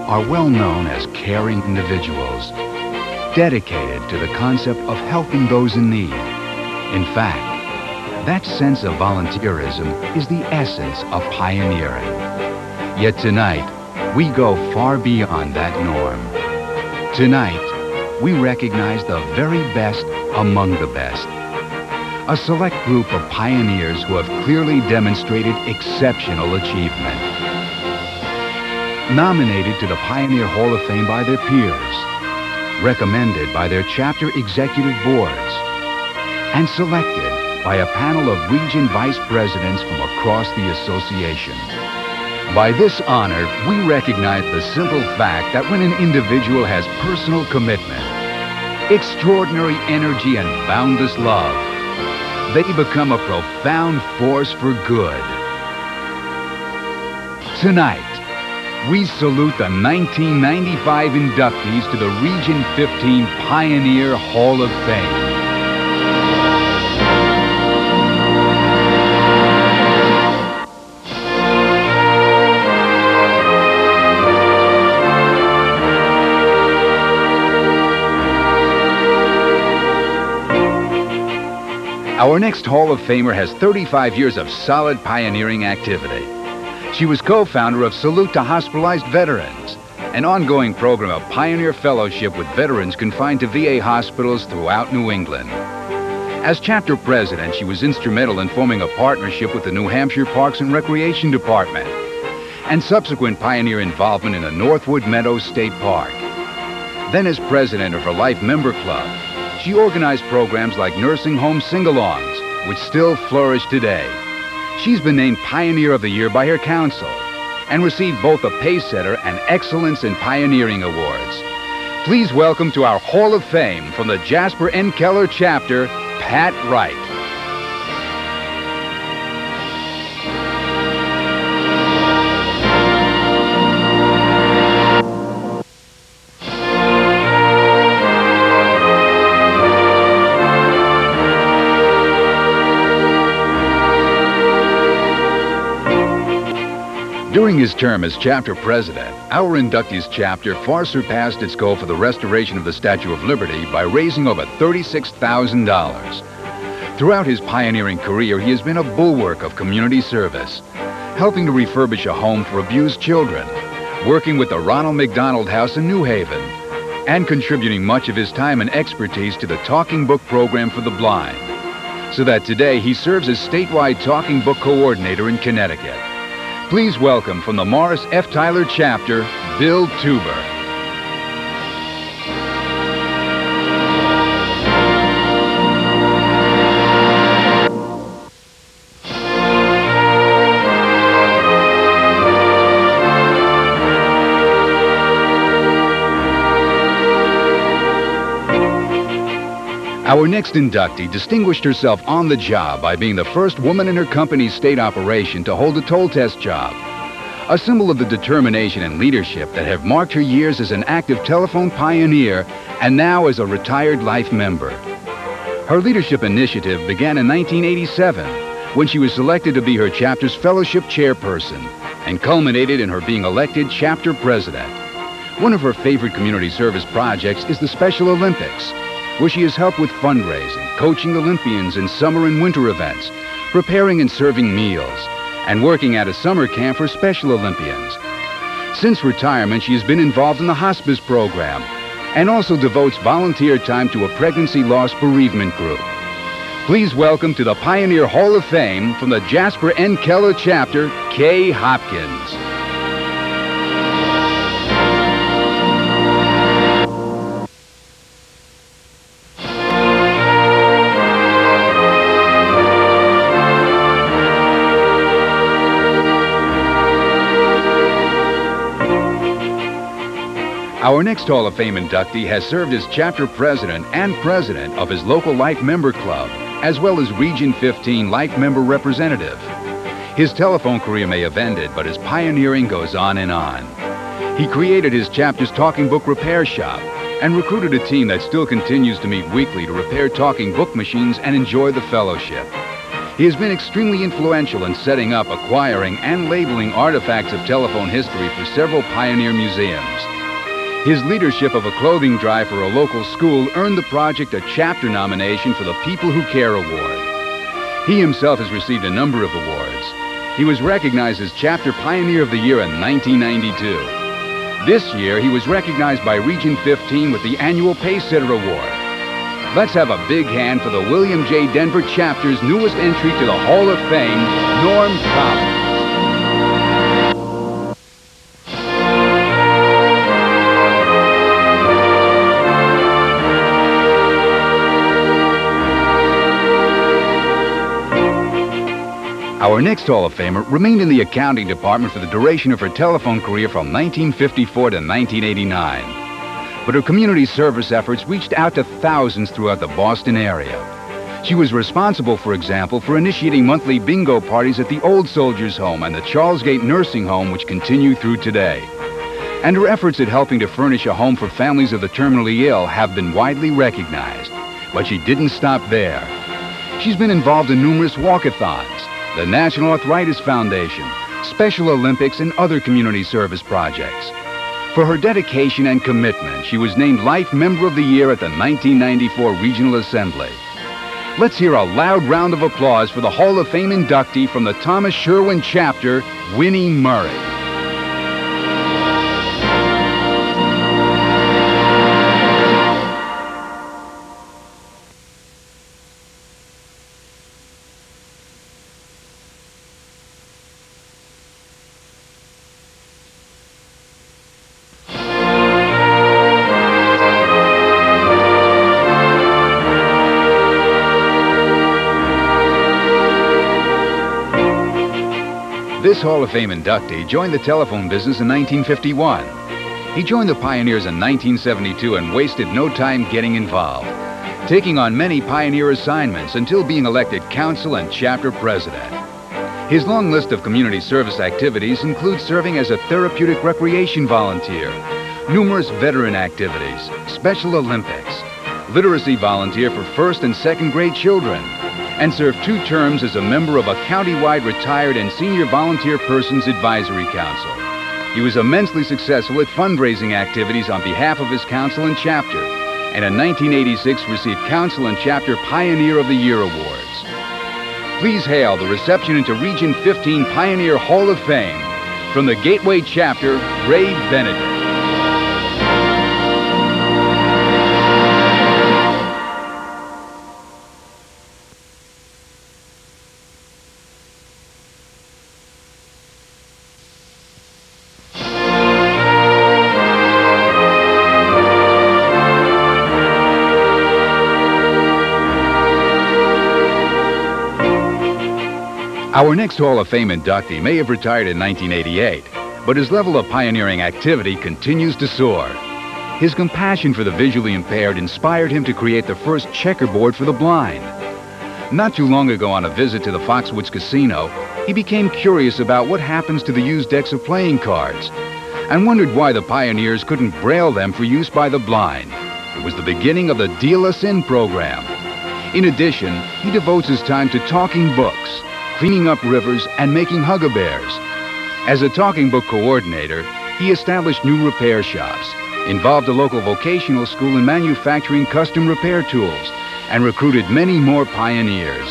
are well known as caring individuals, dedicated to the concept of helping those in need. In fact, that sense of volunteerism is the essence of pioneering. Yet tonight, we go far beyond that norm. Tonight, we recognize the very best among the best. A select group of pioneers who have clearly demonstrated exceptional achievement. Nominated to the Pioneer Hall of Fame by their peers, recommended by their chapter executive boards, and selected by a panel of region vice presidents from across the association. By this honor, we recognize the simple fact that when an individual has personal commitment, extraordinary energy, and boundless love, they become a profound force for good. Tonight, we salute the 1995 inductees to the Region 15 Pioneer Hall of Fame. Our next Hall of Famer has 35 years of solid pioneering activity. She was co-founder of Salute to Hospitalized Veterans, an ongoing program of pioneer fellowship with veterans confined to VA hospitals throughout New England. As chapter president, she was instrumental in forming a partnership with the New Hampshire Parks and Recreation Department, and subsequent pioneer involvement in the Northwood Meadows State Park. Then as president of her Life Member Club, she organized programs like nursing home sing-alongs, which still flourish today. She's been named Pioneer of the Year by her council and received both the Pacesetter and Excellence in Pioneering Awards. Please welcome to our Hall of Fame from the Jasper N. Keller chapter, Pat Wright. During his term as chapter president, our inductees chapter far surpassed its goal for the restoration of the Statue of Liberty by raising over $36,000. Throughout his pioneering career, he has been a bulwark of community service, helping to refurbish a home for abused children, working with the Ronald McDonald House in New Haven, and contributing much of his time and expertise to the Talking Book program for the blind, so that today he serves as statewide Talking Book coordinator in Connecticut. Please welcome from the Morris F. Tyler chapter, Bill Tuber. Our next inductee distinguished herself on the job by being the first woman in her company's state operation to hold a toll test job, a symbol of the determination and leadership that have marked her years as an active telephone pioneer and now as a retired life member. Her leadership initiative began in 1987 when she was selected to be her chapter's fellowship chairperson and culminated in her being elected chapter president. One of her favorite community service projects is the Special Olympics, where she has helped with fundraising, coaching Olympians in summer and winter events, preparing and serving meals, and working at a summer camp for Special Olympians. Since retirement, she has been involved in the hospice program and also devotes volunteer time to a pregnancy loss bereavement group. Please welcome to the Pioneer Hall of Fame from the Jasper N. Keller chapter, Kay Hopkins. Our next Hall of Fame inductee has served as chapter president and president of his local Life Member Club, as well as Region 15 Life Member Representative. His telephone career may have ended, but his pioneering goes on and on. He created his chapter's talking book repair shop and recruited a team that still continues to meet weekly to repair talking book machines and enjoy the fellowship. He has been extremely influential in setting up, acquiring, and labeling artifacts of telephone history for several pioneer museums. His leadership of a clothing drive for a local school earned the project a chapter nomination for the People Who Care Award. He himself has received a number of awards. He was recognized as Chapter Pioneer of the Year in 1992. This year, he was recognized by Region 15 with the annual Pacesetter Award. Let's have a big hand for the William J. Denver Chapter's newest entry to the Hall of Fame, Norm Collins. Our next Hall of Famer remained in the accounting department for the duration of her telephone career from 1954 to 1989. But her community service efforts reached out to thousands throughout the Boston area. She was responsible, for example, for initiating monthly bingo parties at the Old Soldiers' Home and the Charlesgate Nursing Home, which continue through today. And her efforts at helping to furnish a home for families of the terminally ill have been widely recognized. But she didn't stop there. She's been involved in numerous walkathons, the National Arthritis Foundation, Special Olympics, and other community service projects. For her dedication and commitment, she was named Life Member of the Year at the 1994 Regional Assembly. Let's hear a loud round of applause for the Hall of Fame inductee from the Thomas Sherwin Chapter, Winnie Murray. This Hall of Fame inductee joined the telephone business in 1951. He joined the Pioneers in 1972 and wasted no time getting involved, taking on many pioneer assignments until being elected council and chapter president. His long list of community service activities includes serving as a therapeutic recreation volunteer, numerous veteran activities, Special Olympics, literacy volunteer for first and second grade children, and served 2 terms as a member of a county-wide retired and senior volunteer persons advisory council. He was immensely successful at fundraising activities on behalf of his council and chapter, and in 1986 received Council and Chapter Pioneer of the Year awards. Please hail the reception into Region 15 Pioneer Hall of Fame from the Gateway Chapter, Ray Benedict. Our next Hall of Fame inductee may have retired in 1988, but his level of pioneering activity continues to soar. His compassion for the visually impaired inspired him to create the first checkerboard for the blind. Not too long ago, on a visit to the Foxwoods Casino, he became curious about what happens to the used decks of playing cards and wondered why the pioneers couldn't braille them for use by the blind. It was the beginning of the Deal Us In program. In addition, he devotes his time to talking books, cleaning up rivers, and making huggabears. As a talking book coordinator, he established new repair shops, involved a local vocational school in manufacturing custom repair tools, and recruited many more pioneers.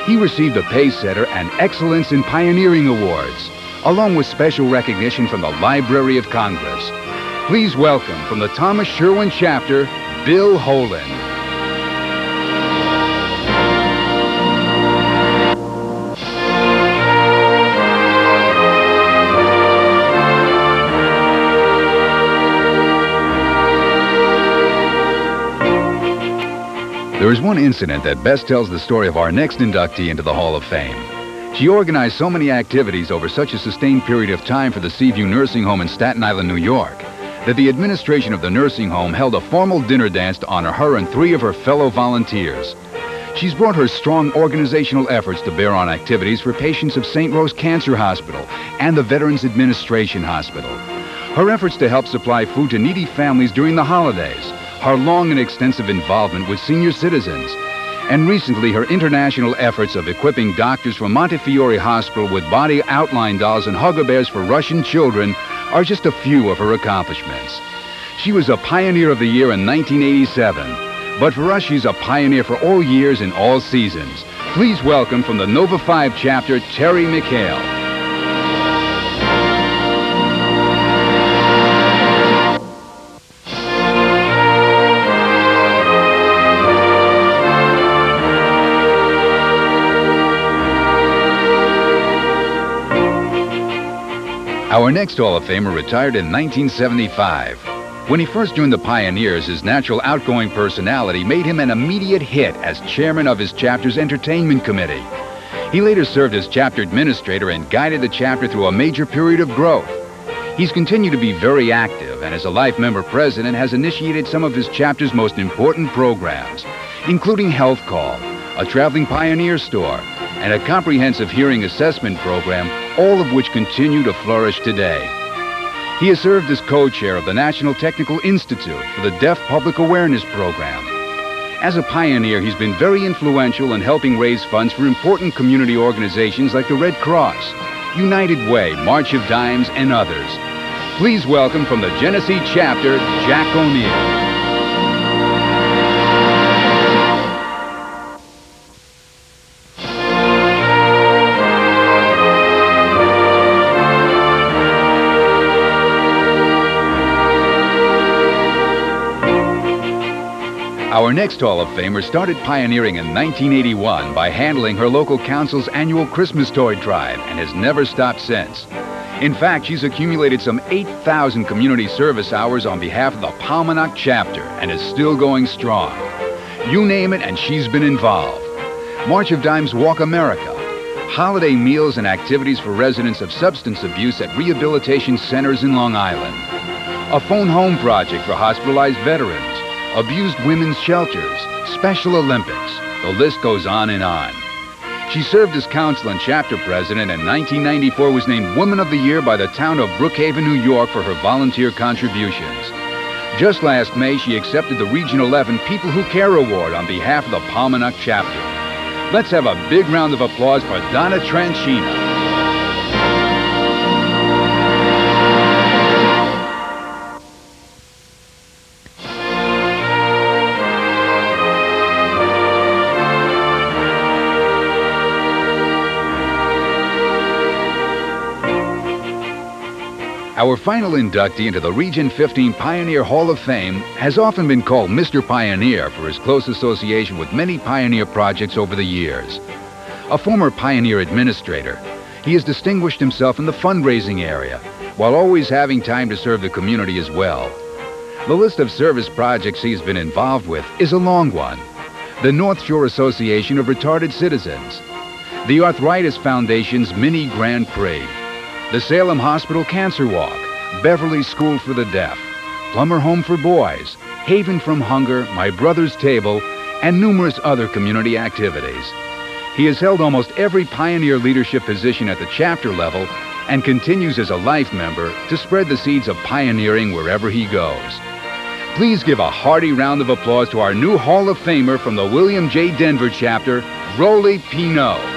He received the Pacesetter and Excellence in Pioneering Awards, along with special recognition from the Library of Congress. Please welcome, from the Thomas Sherwin Chapter, Bill Holen. There is one incident that best tells the story of our next inductee into the Hall of Fame. She organized so many activities over such a sustained period of time for the Seaview Nursing Home in Staten Island, New York, that the administration of the nursing home held a formal dinner dance to honor her and 3 of her fellow volunteers. She's brought her strong organizational efforts to bear on activities for patients of St. Rose Cancer Hospital and the Veterans Administration Hospital. Her efforts to help supply food to needy families during the holidays, her long and extensive involvement with senior citizens, And recently, her international efforts of equipping doctors from Montefiore Hospital with body outline dolls and Hugger Bears for Russian children are just a few of her accomplishments. She was a Pioneer of the Year in 1987, but for us, she's a pioneer for all years and all seasons. Please welcome from the Nova 5 chapter, Terry McHale. Our next Hall of Famer retired in 1975. When he first joined the Pioneers, his natural outgoing personality made him an immediate hit as chairman of his chapter's entertainment committee. He later served as chapter administrator and guided the chapter through a major period of growth. He's continued to be very active and as a life member president has initiated some of his chapter's most important programs, including Health Call, a traveling Pioneer store, and a comprehensive hearing assessment program, all of which continue to flourish today. He has served as co-chair of the National Technical Institute for the Deaf Public Awareness Program. As a pioneer, he's been very influential in helping raise funds for important community organizations like the Red Cross, United Way, March of Dimes, and others. Please welcome from the Genesee chapter, Jack O'Neill. Our next Hall of Famer started pioneering in 1981 by handling her local council's annual Christmas toy drive and has never stopped since. In fact, she's accumulated some 8,000 community service hours on behalf of the Palmanock chapter and is still going strong. You name it and she's been involved. March of Dimes Walk America, holiday meals and activities for residents of substance abuse at rehabilitation centers in Long Island, a phone home project for hospitalized veterans, abused women's shelters, Special Olympics. The list goes on and on. She served as council and chapter president and in 1994 was named Woman of the Year by the town of Brookhaven, New York for her volunteer contributions. Just last May, she accepted the Region 11 People Who Care Award on behalf of the Palmanock chapter. Let's have a big round of applause for Donna Tranchina. Our final inductee into the Region 15 Pioneer Hall of Fame has often been called Mr. Pioneer for his close association with many Pioneer projects over the years. A former Pioneer administrator, he has distinguished himself in the fundraising area, while always having time to serve the community as well. The list of service projects he has been involved with is a long one. The North Shore Association of Retarded Citizens, the Arthritis Foundation's Mini Grand Prix, the Salem Hospital Cancer Walk, Beverly School for the Deaf, Plummer Home for Boys, Haven from Hunger, My Brother's Table, and numerous other community activities. He has held almost every Pioneer leadership position at the chapter level and continues as a life member to spread the seeds of pioneering wherever he goes. Please give a hearty round of applause to our new Hall of Famer from the William J. Denver chapter, Roly Pinot.